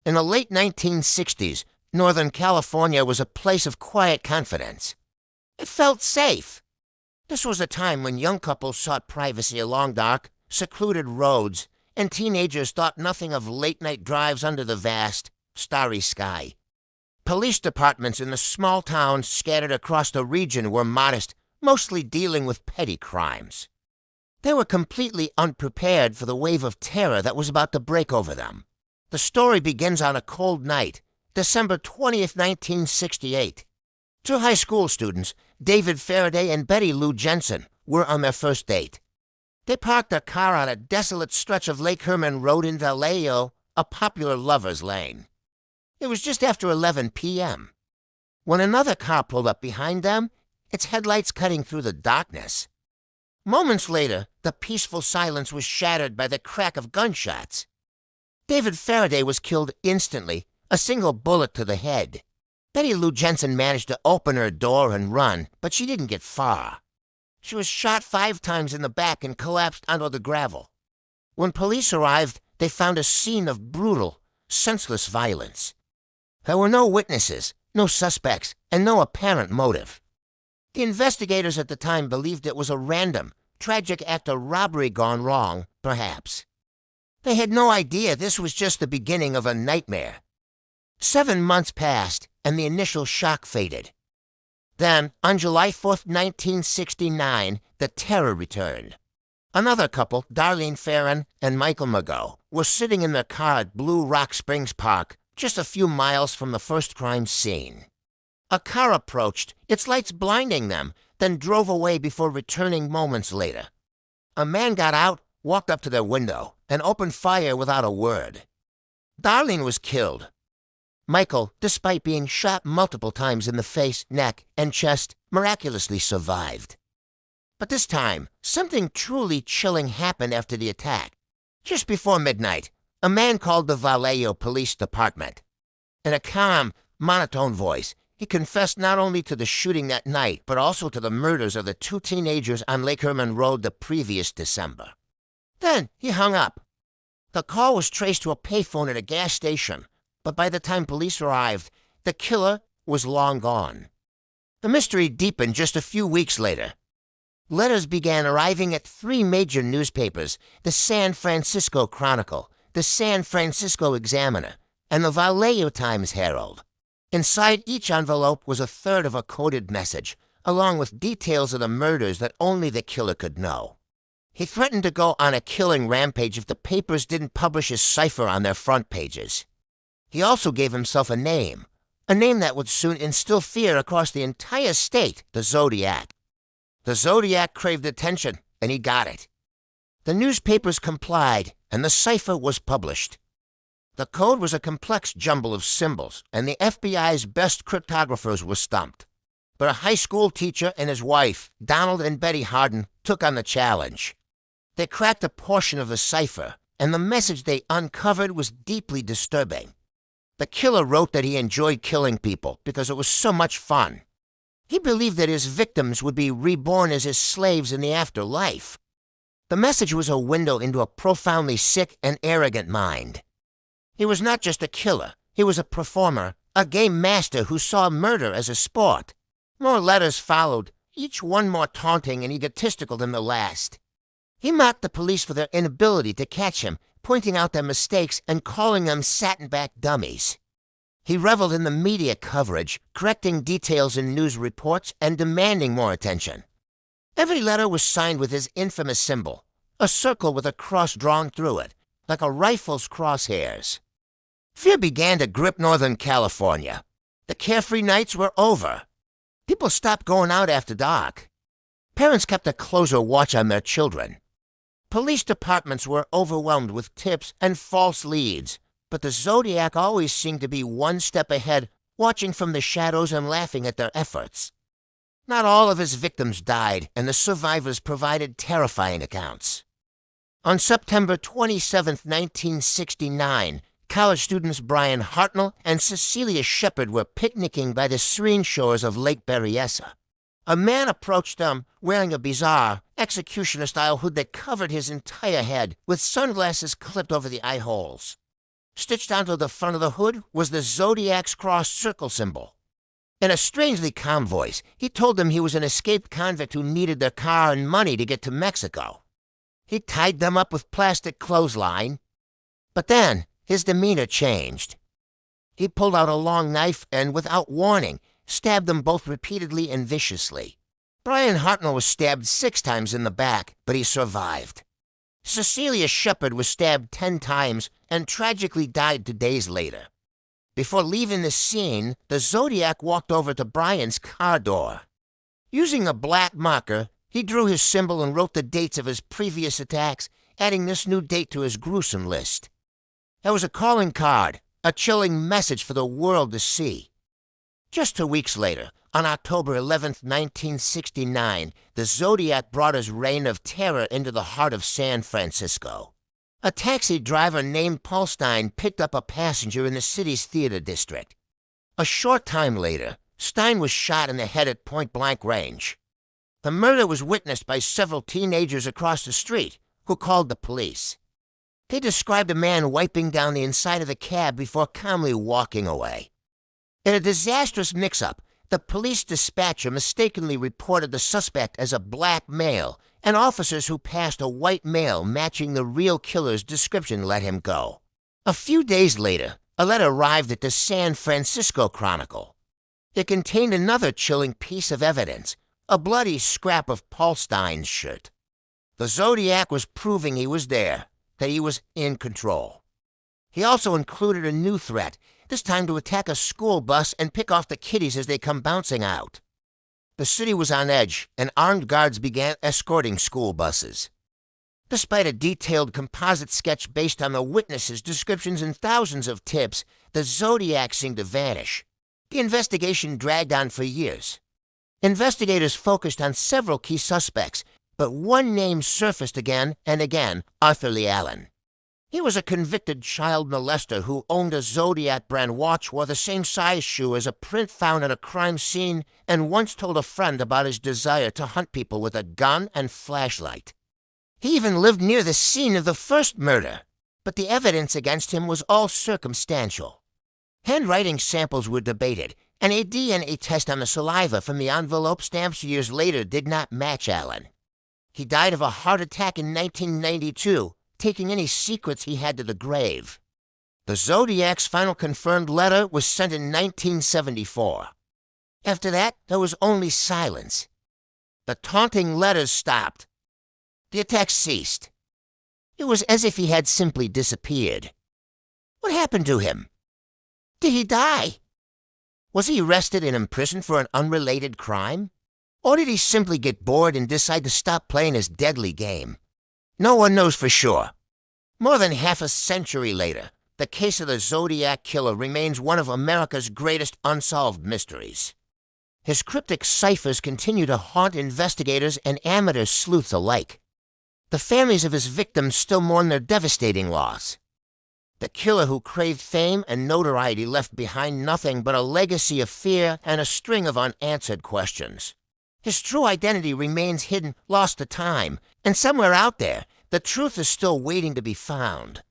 In the late 1960s, Northern California was a place of quiet confidence. It felt safe. This was a time when young couples sought privacy along dark, secluded roads, and teenagers thought nothing of late-night drives under the vast, starry sky. Police departments in the small towns scattered across the region were modest, mostly dealing with petty crimes. They were completely unprepared for the wave of terror that was about to break over them. The story begins on a cold night, December 20th, 1968. Two high school students, David Faraday and Betty Lou Jensen, were on their first date. They parked their car on a desolate stretch of Lake Herman Road in Vallejo, a popular lover's lane. It was just after 11 p.m. when another car pulled up behind them, its headlights cutting through the darkness. Moments later, the peaceful silence was shattered by the crack of gunshots. David Faraday was killed instantly, a single bullet to the head. Betty Lou Jensen managed to open her door and run, but she didn't get far. She was shot 5 times in the back and collapsed onto the gravel. When police arrived, they found a scene of brutal, senseless violence. There were no witnesses, no suspects, and no apparent motive. The investigators at the time believed it was a random, tragic act of robbery gone wrong, perhaps. They had no idea this was just the beginning of a nightmare. 7 months passed, and the initial shock faded. Then, on July 4th, 1969, the terror returned. Another couple, Darlene Farron and Michael Mago, were sitting in their car at Blue Rock Springs Park, just a few miles from the first crime scene. A car approached, its lights blinding them, then drove away before returning moments later. A man got out, walked up to their window, and opened fire without a word. Darlene was killed. Michael, despite being shot multiple times in the face, neck, and chest, miraculously survived. But this time, something truly chilling happened after the attack. Just before midnight, a man called the Vallejo Police Department. In a calm, monotone voice, he confessed not only to the shooting that night, but also to the murders of the 2 teenagers on Lake Herman Road the previous December. Then he hung up. The call was traced to a payphone at a gas station, but by the time police arrived, the killer was long gone. The mystery deepened just a few weeks later. Letters began arriving at 3 major newspapers, the San Francisco Chronicle, the San Francisco Examiner, and the Vallejo Times-Herald. Inside each envelope was a third of a coded message, along with details of the murders that only the killer could know. He threatened to go on a killing rampage if the papers didn't publish his cipher on their front pages. He also gave himself a name that would soon instill fear across the entire state, the Zodiac. The Zodiac craved attention, and he got it. The newspapers complied, and the cipher was published. The code was a complex jumble of symbols, and the FBI's best cryptographers were stumped. But a high school teacher and his wife, Donald and Betty Harden, took on the challenge. They cracked a portion of the cipher, and the message they uncovered was deeply disturbing. The killer wrote that he enjoyed killing people because it was so much fun. He believed that his victims would be reborn as his slaves in the afterlife. The message was a window into a profoundly sick and arrogant mind. He was not just a killer. He was a performer, a game master who saw murder as a sport. More letters followed, each one more taunting and egotistical than the last. He mocked the police for their inability to catch him, pointing out their mistakes and calling them satin-back dummies. He reveled in the media coverage, correcting details in news reports and demanding more attention. Every letter was signed with his infamous symbol, a circle with a cross drawn through it, like a rifle's crosshairs. Fear began to grip Northern California. The carefree nights were over. People stopped going out after dark. Parents kept a closer watch on their children. Police departments were overwhelmed with tips and false leads, but the Zodiac always seemed to be one step ahead, watching from the shadows and laughing at their efforts. Not all of his victims died, and the survivors provided terrifying accounts. On September 27, 1969, college students Brian Hartnell and Cecilia Shepard were picnicking by the serene shores of Lake Berryessa. A man approached them wearing a bizarre, executioner-style hood that covered his entire head, with sunglasses clipped over the eye holes. Stitched onto the front of the hood was the Zodiac's cross circle symbol. In a strangely calm voice, he told them he was an escaped convict who needed their car and money to get to Mexico. He tied them up with plastic clothesline. But then, his demeanor changed. He pulled out a long knife and, without warning, stabbed them both repeatedly and viciously. Brian Hartnell was stabbed 6 times in the back, but he survived. Cecilia Shepard was stabbed 10 times and tragically died 2 days later. Before leaving the scene, the Zodiac walked over to Brian's car door. Using a black marker, he drew his symbol and wrote the dates of his previous attacks, adding this new date to his gruesome list. It was a calling card, a chilling message for the world to see. Just 2 weeks later, on October 11, 1969, the Zodiac brought his reign of terror into the heart of San Francisco. A taxi driver named Paul Stein picked up a passenger in the city's theater district. A short time later, Stein was shot in the head at point-blank range. The murder was witnessed by several teenagers across the street, who called the police. They described a man wiping down the inside of the cab before calmly walking away. In a disastrous mix-up, the police dispatcher mistakenly reported the suspect as a black male, and officers who passed a white male matching the real killer's description let him go. A few days later, a letter arrived at the San Francisco Chronicle. It contained another chilling piece of evidence, a bloody scrap of Paul Stein's shirt. The Zodiac was proving he was there, that he was in control. He also included a new threat, this time to attack a school bus and pick off the kiddies as they come bouncing out. The city was on edge, and armed guards began escorting school buses. Despite a detailed composite sketch based on the witnesses' descriptions and thousands of tips, the Zodiac seemed to vanish. The investigation dragged on for years. Investigators focused on several key suspects, but one name surfaced again and again: Arthur Lee Allen. He was a convicted child molester who owned a Zodiac brand watch, wore the same size shoe as a print found at a crime scene, and once told a friend about his desire to hunt people with a gun and flashlight. He even lived near the scene of the first murder, but the evidence against him was all circumstantial. Handwriting samples were debated, and a DNA test on the saliva from the envelope stamps years later did not match Allen. He died of a heart attack in 1992, taking any secrets he had to the grave. The Zodiac's final confirmed letter was sent in 1974. After that, there was only silence. The taunting letters stopped. The attacks ceased. It was as if he had simply disappeared. What happened to him? Did he die? Was he arrested and imprisoned for an unrelated crime? Or did he simply get bored and decide to stop playing his deadly game? No one knows for sure. More than half a century later, the case of the Zodiac Killer remains one of America's greatest unsolved mysteries. His cryptic ciphers continue to haunt investigators and amateur sleuths alike. The families of his victims still mourn their devastating loss. The killer who craved fame and notoriety left behind nothing but a legacy of fear and a string of unanswered questions. His true identity remains hidden, lost to time, and somewhere out there, the truth is still waiting to be found.